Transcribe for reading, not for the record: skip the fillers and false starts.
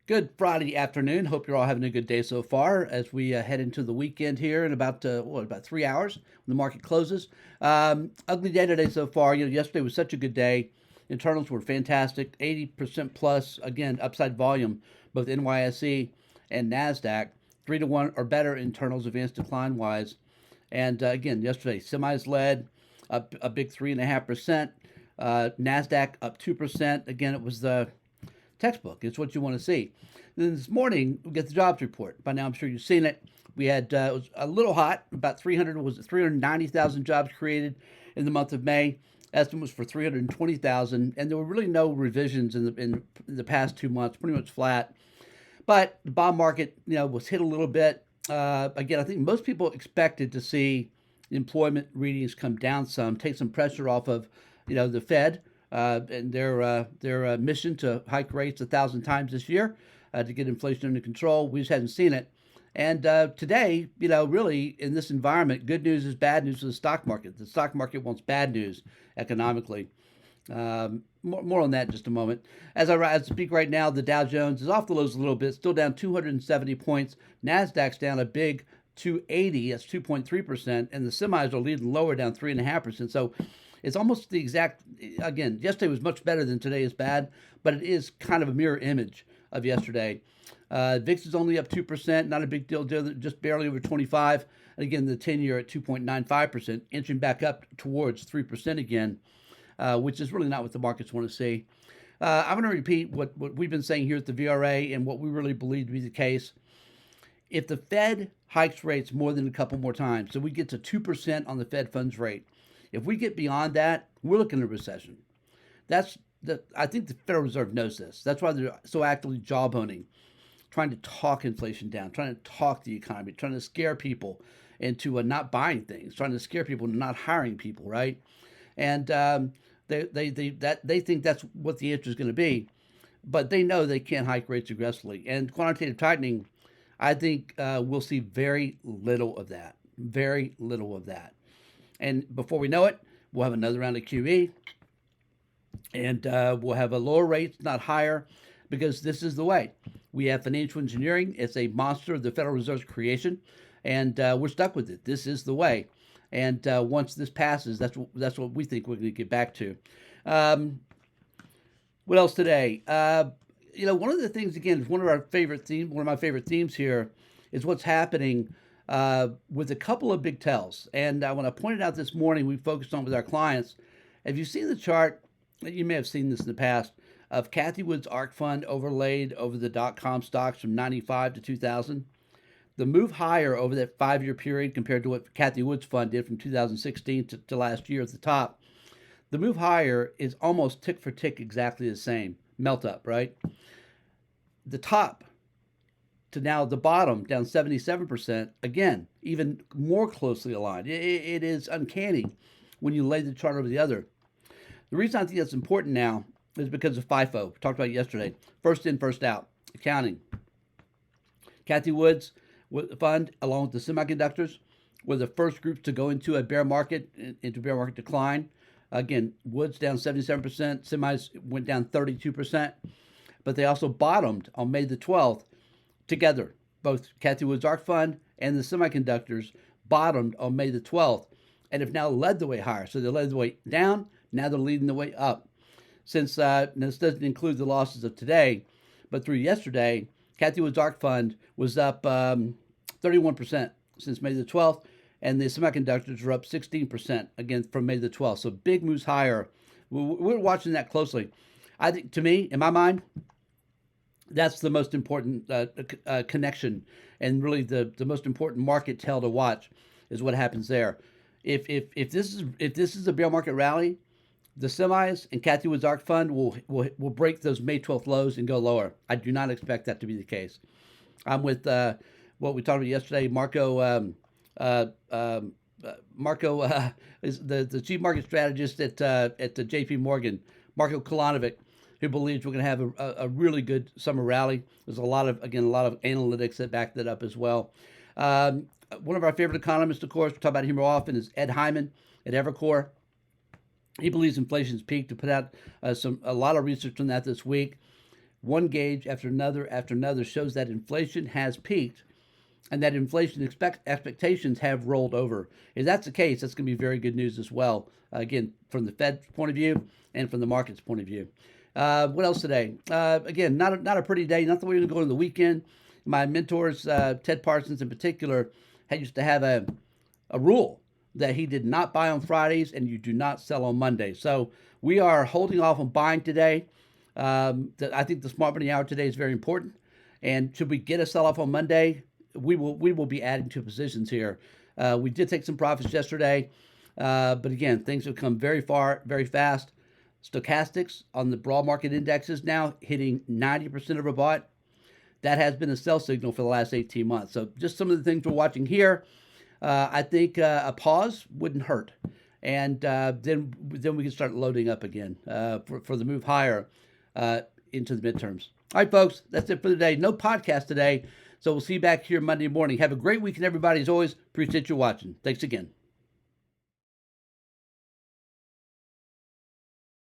Good Friday afternoon. Hope you're all having a good day so far as we head into the weekend here in about 3 hours when the market closes. Ugly day today so far. Yesterday was such a good day. Internals were fantastic, 80% plus. Again, upside volume, both NYSE and Nasdaq, 3 to 1 or better internals, advanced decline wise. And again, yesterday semis led up a big 3.5%. Nasdaq up 2%. Again, it was the textbook. It's what you want to see. Then this morning we get the jobs report. By now I'm sure you've seen it. We had it was a little hot. About 390,000 jobs created in the month of May. Estimate was for 320,000, and there were really no revisions in the past 2 months. Pretty much flat. But the bond market, was hit a little bit. Again, I think most people expected to see employment readings come down some, take some pressure off of, the Fed and their mission to hike rates 1,000 times this year to get inflation under control. We just hadn't seen it. And today, really in this environment, good news is bad news for the stock market. The stock market wants bad news economically. More on that in just a moment. As I speak right now, the Dow Jones is off the lows a little bit, still down 270 points. Nasdaq's down a big 280, that's 2.3%, and the semis are leading lower, down 3.5%. So it's almost the exact. Again, yesterday was much better than today is bad, but it is kind of a mirror image of yesterday. VIX is only up 2%, not a big deal, just barely over 25. And again, the 10-year at 2.95%, inching back up towards 3% again, which is really not what the markets want to see. I'm going to repeat what we've been saying here at the VRA and what we really believe to be the case. If the Fed hikes rates more than a couple more times, so we get to 2% on the Fed funds rate, if we get beyond that, we're looking at a recession. I think the Federal Reserve knows this. That's why they're so actively jawboning, trying to talk inflation down, trying to talk the economy, trying to scare people into not buying things, trying to scare people into not hiring people, right? And they think that's what the answer is going to be, but they know they can't hike rates aggressively. And quantitative tightening, I think we'll see very little of that. Very little of that. And before we know it, we'll have another round of QE, and we'll have a lower rate, not higher, because this is the way. We have financial engineering. It's a monster of the Federal Reserve's creation, and we're stuck with it. This is the way. And once this passes, that's what we think we're going to get back to. What else today? One of the things, again, is one of my favorite themes here is what's happening with a couple of big tells. And when I pointed out this morning, we focused on with our clients. Have you seen the chart? You may have seen this in the past of Cathie Wood's ARK fund overlaid over the .com stocks from 95 to 2000. The move higher over that 5-year period compared to what Cathie Wood's fund did from 2016 to last year at the top. The move higher is almost tick for tick exactly the same. Melt up, right? The top to now the bottom, down 77%, again, even more closely aligned. It is uncanny when you lay the chart over the other. The reason I think that's important now is because of FIFO. We talked about it yesterday. First in, first out, accounting. Cathie Wood's fund, along with the semiconductors, were the first groups to go into a bear market, into bear market decline. Again, Woods down 77%, semis went down 32%, but they also bottomed on May the 12th together. Both Cathie Wood's ARK fund and the semiconductors bottomed on May the 12th and have now led the way higher. So they led the way down, now they're leading the way up. Since this doesn't include the losses of today, but through yesterday, Cathie Wood's ARK fund was up 31% since May the 12th, and the semiconductors are up 16% again from May the 12th. So big moves higher. We're watching that closely. I think, to me, in my mind, that's the most important connection, and really the most important market tell to watch is what happens there. If this is a bear market rally, the semis and Cathie Wood's ARK fund will break those May 12th lows and go lower. I do not expect that to be the case. I'm with what we talked about yesterday. Marco is the chief market strategist at the JP Morgan, Marco Kolanovic, who believes we're going to have a really good summer rally. There's a lot of analytics that back that up as well. One of our favorite economists, of course, we talk about him more often, is Ed Hyman at Evercore. He believes inflation's peaked. To put out a lot of research on that this week. one gauge after another shows that inflation has peaked and that inflation expectations have rolled over. If that's the case, that's going to be very good news as well. Again, from the Fed's point of view and from the market's point of view. What else today? Again, not a pretty day. Not the way to go into the weekend. My mentors, Ted Parsons in particular, used to have a rule that he did not buy on Fridays and you do not sell on Mondays. So we are holding off on buying today. I think the smart money hour today is very important. And should we get a sell off on Monday, we will be adding to positions here. We did take some profits yesterday, but again, things have come very far, very fast. Stochastics on the broad market indexes now hitting 90% overbought. That has been a sell signal for the last 18 months. So just some of the things we're watching here. I think a pause wouldn't hurt. And then we can start loading up again for the move higher into the midterms. All right, folks, that's it for the day. No podcast today. So we'll see you back here Monday morning. Have a great weekend, everybody. As always, appreciate you watching. Thanks again.